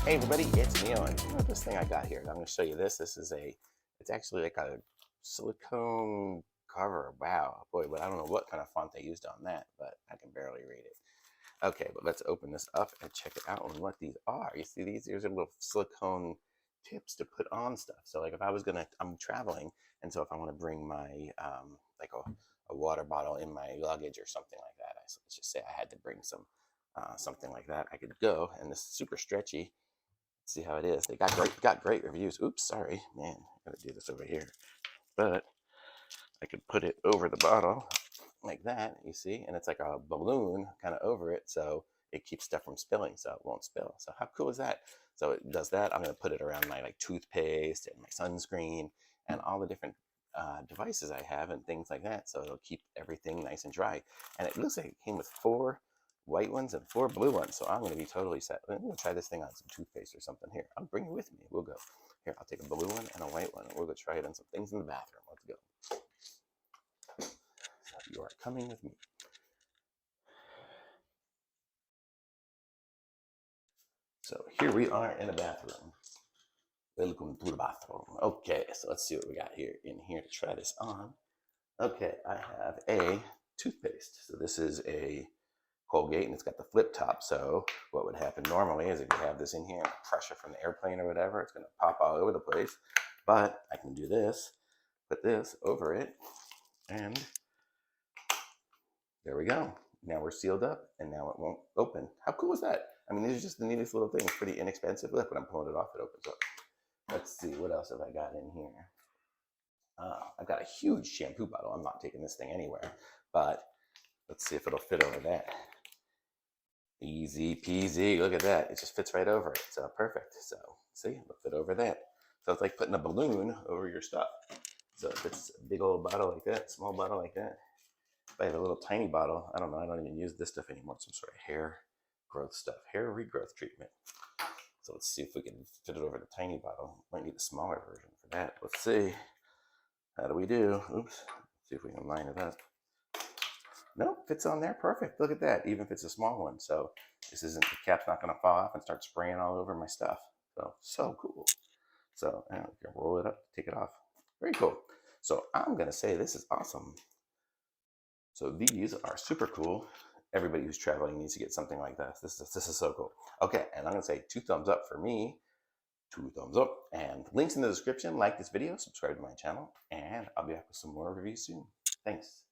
Hey everybody, it's me on. Look at this thing I got here. I'm going to show you this. It's actually like a silicone cover. Wow, boy, but I don't know what kind of font they used on that, but I can barely read it. Okay, but let's open this up and check it out on what these are. You see these? These are little silicone tips to put on stuff. So like if I was I'm traveling, and so if I want to bring my like a water bottle in my luggage or something like that, let's just say I had to bring something like that, I could go, and this is super stretchy. See how it is. They got great reviews. Oops, sorry, man. I gotta do this over here. But I could put it over the bottle like that, you see, and it's like a balloon kind of over it, so it keeps stuff from spilling, so it won't spill. So how cool is that? So it does that. I'm gonna put it around my like toothpaste and my sunscreen and all the different devices I have and things like that. So it'll keep everything nice and dry. And it looks like it came with 4 white ones and 4 blue ones. So I'm going to be totally set. I'm going to try this thing on some toothpaste or something. Here, I'll bring it with me. We'll go. Here, I'll take a blue one and a white one. And we'll go try it on some things in the bathroom. Let's go. So you are coming with me. So here we are in a bathroom. Welcome to the bathroom. Okay, so let's see what we got here in here to try this on. Okay, I have a toothpaste. So this is a Colgate, and it's got the flip top. So what would happen normally is if you have this in here, pressure from the airplane or whatever, it's going to pop all over the place. But I can do this, put this over it, and there we go. Now we're sealed up, and now it won't open. How cool is that? I mean, these are just the neatest little things. Pretty inexpensive. Look, when I'm pulling it off, it opens up. Let's see, what else have I got in here? I've got a huge shampoo bottle. I'm not taking this thing anywhere, but let's see if it'll fit over that. Easy peasy. Look at that. It just fits right over it. So perfect. So see, it'll fit over that. So it's like putting a balloon over your stuff. So if it's a big old bottle like that, small bottle like that. If I have a little tiny bottle, I don't know. I don't even use this stuff anymore. Some sort of hair growth stuff, hair regrowth treatment. So let's see if we can fit it over the tiny bottle. Might need a smaller version for that. Let's see. How do we do? Oops. Let's see if we can line it up. Nope, fits on there perfect. Look at that, even if it's a small one. So this isn't, the cap's not gonna fall off and start spraying all over my stuff. So cool. So you can roll it up, take it off. Very cool. So I'm gonna say this is awesome. So these are super cool. Everybody who's traveling needs to get something like this. This is so cool. Okay, and I'm gonna say 2 thumbs up for me. 2 thumbs up. And links in the description. Like this video, subscribe to my channel, and I'll be back with some more reviews soon. Thanks.